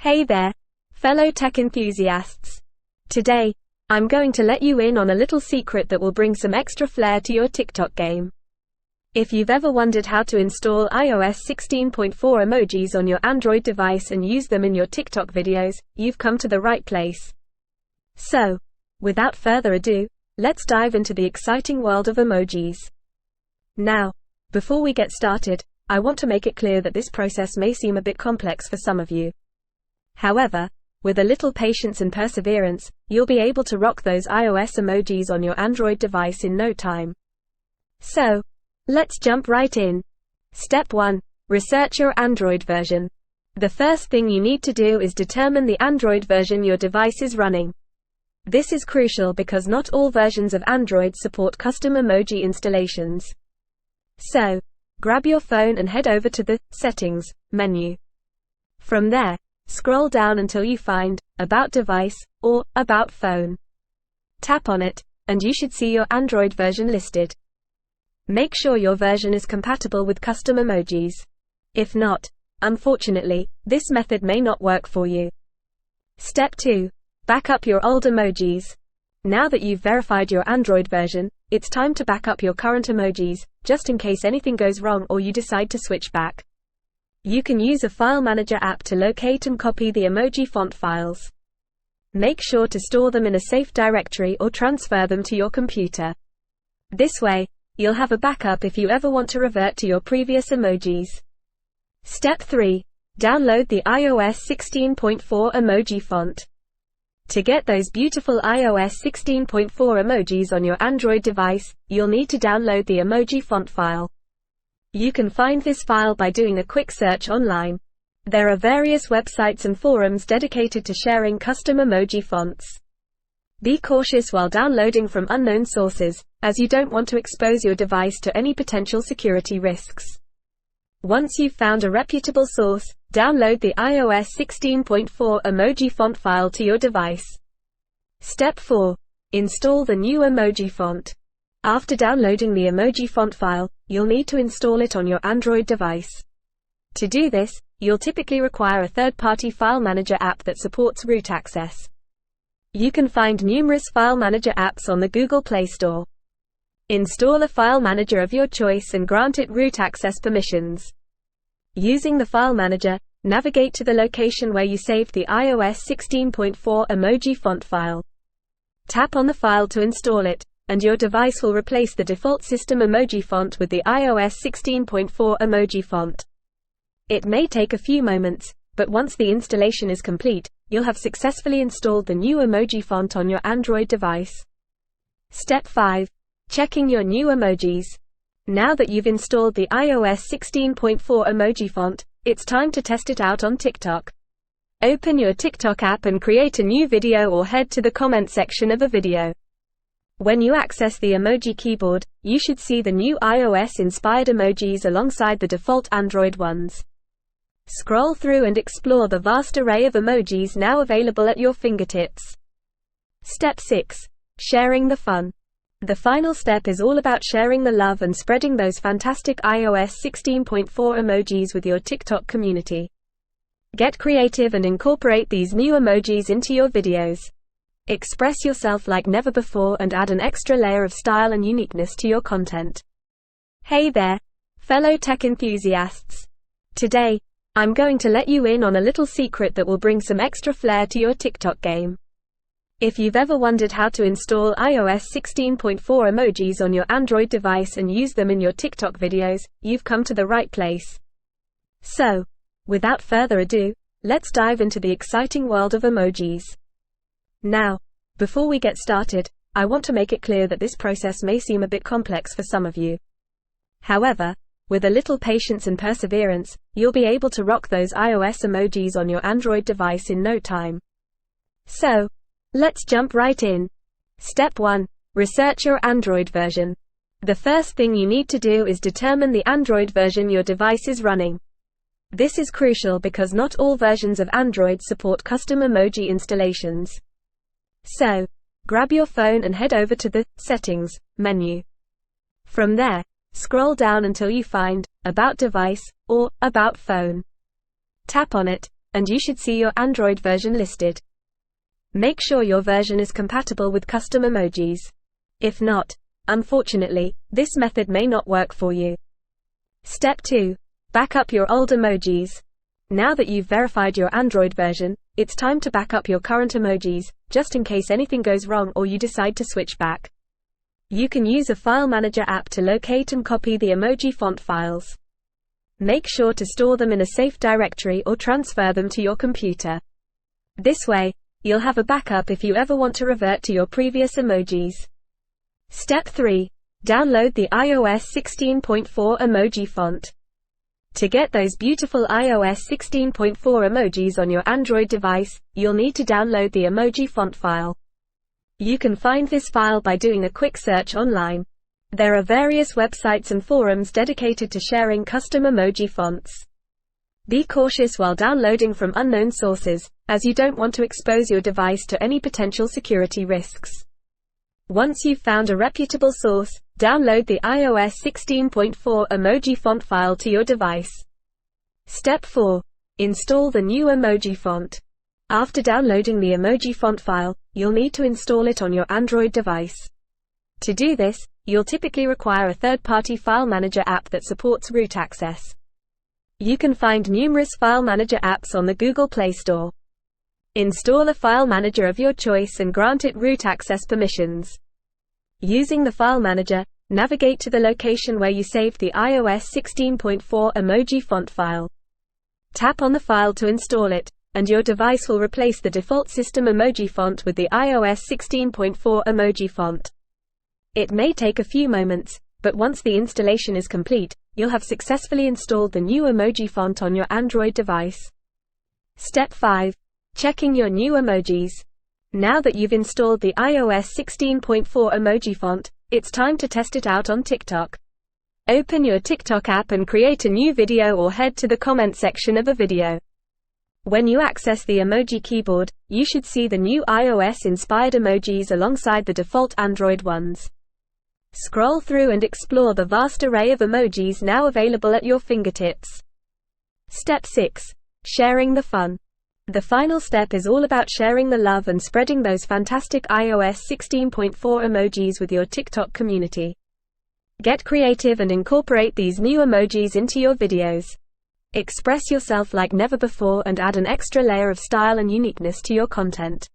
Hey there, fellow tech enthusiasts. Today, I'm going to let you in on a little secret that will bring some extra flair to your TikTok game. If you've ever wondered how to install iOS 16.4 emojis on your Android device and use them in your TikTok videos, you've come to the right place. So, without further ado, let's dive into the exciting world of emojis. Now, before we get started, I want to make it clear that this process may seem a bit complex for some of you. However, with a little patience and perseverance, you'll be able to rock those iOS emojis on your Android device in no time. So, let's jump right in. Step 1. Research your Android version. The first thing you need to do is determine the Android version your device is running. This is crucial because not all versions of Android support custom emoji installations. So, grab your phone and head over to the Settings menu. From there, scroll down until you find About Device or About Phone. Tap on it, and you should see your Android version listed. Make sure your version is compatible with custom emojis. If not, unfortunately, this method may not work for you. Step 2. Back up your old emojis. Now that you've verified your Android version, it's time to back up your current emojis, just in case anything goes wrong or you decide to switch back. You can use a file manager app to locate and copy the emoji font files. Make sure to store them in a safe directory or transfer them to your computer. This way, you'll have a backup if you ever want to revert to your previous emojis. Step 3. Download the iOS 16.4 emoji font. To get those beautiful iOS 16.4 emojis on your Android device, you'll need to download the emoji font file. You can find this file by doing a quick search online. There are various websites and forums dedicated to sharing custom emoji fonts. Be cautious while downloading from unknown sources, as you don't want to expose your device to any potential security risks. Once you've found a reputable source, download the iOS 16.4 emoji font file to your device. Step 4. Install the new emoji font. After downloading the emoji font file, you'll need to install it on your Android device. To do this, you'll typically require a third-party file manager app that supports root access. You can find numerous file manager apps on the Google Play Store. Install a file manager of your choice and grant it root access permissions. Using the file manager, navigate to the location where you saved the iOS 16.4 emoji font file. Tap on the file to install it, and your device will replace the default system emoji font with the iOS 16.4 emoji font. It may take a few moments, but once the installation is complete, you'll have successfully installed the new emoji font on your Android device. Step 5. Checking your new emojis. Now that you've installed the iOS 16.4 emoji font, it's time to test it out on TikTok. Open your TikTok app and create a new video or head to the comment section of a video. When you access the emoji keyboard, you should see the new iOS-inspired emojis alongside the default Android ones. Scroll through and explore the vast array of emojis now available at your fingertips. Step 6. Sharing the fun. The final step is all about sharing the love and spreading those fantastic iOS 16.4 emojis with your TikTok community. Get creative and incorporate these new emojis into your videos. Express yourself like never before and add an extra layer of style and uniqueness to your content. Hey there, fellow tech enthusiasts. Today, I'm going to let you in on a little secret that will bring some extra flair to your TikTok game. If you've ever wondered how to install iOS 16.4 emojis on your Android device and use them in your TikTok videos, you've come to the right place. So, without further ado, let's dive into the exciting world of emojis. Now, before we get started, I want to make it clear that this process may seem a bit complex for some of you. However, with a little patience and perseverance, you'll be able to rock those iOS emojis on your Android device in no time. So, let's jump right in. Step 1. Research your Android version. The first thing you need to do is determine the Android version your device is running. This is crucial because not all versions of Android support custom emoji installations. So, grab your phone and head over to the Settings menu. From there, scroll down until you find About Device or About Phone. Tap on it, and you should see your Android version listed. Make sure your version is compatible with custom emojis. If not, unfortunately, this method may not work for you. Step 2. Back up your old emojis. Now that you've verified your Android version, it's time to back up your current emojis, just in case anything goes wrong or you decide to switch back. You can use a file manager app to locate and copy the emoji font files. Make sure to store them in a safe directory or transfer them to your computer. This way, you'll have a backup if you ever want to revert to your previous emojis. Step 3. Download the iOS 16.4 emoji font. To get those beautiful iOS 16.4 emojis on your Android device, you'll need to download the emoji font file. You can find this file by doing a quick search online. There are various websites and forums dedicated to sharing custom emoji fonts. Be cautious while downloading from unknown sources, as you don't want to expose your device to any potential security risks. Once you've found a reputable source, download the iOS 16.4 emoji font file to your device. Step 4. Install the new emoji font. After downloading the emoji font file, you'll need to install it on your Android device. To do this, you'll typically require a third-party file manager app that supports root access. You can find numerous file manager apps on the Google Play Store. Install a file manager of your choice and grant it root access permissions. Using the file manager, navigate to the location where you saved the iOS 16.4 emoji font file. Tap on the file to install it, and your device will replace the default system emoji font with the iOS 16.4 emoji font. It may take a few moments, but once the installation is complete, you'll have successfully installed the new emoji font on your Android device. Step 5. Checking your new emojis. Now that you've installed the iOS 16.4 emoji font, it's time to test it out on TikTok. Open your TikTok app and create a new video or head to the comment section of a video. When you access the emoji keyboard, you should see the new iOS-inspired emojis alongside the default Android ones. Scroll through and explore the vast array of emojis now available at your fingertips. Step 6. Sharing the fun. The final step is all about sharing the love and spreading those fantastic iOS 16.4 emojis with your TikTok community. Get creative and incorporate these new emojis into your videos. Express yourself like never before and add an extra layer of style and uniqueness to your content.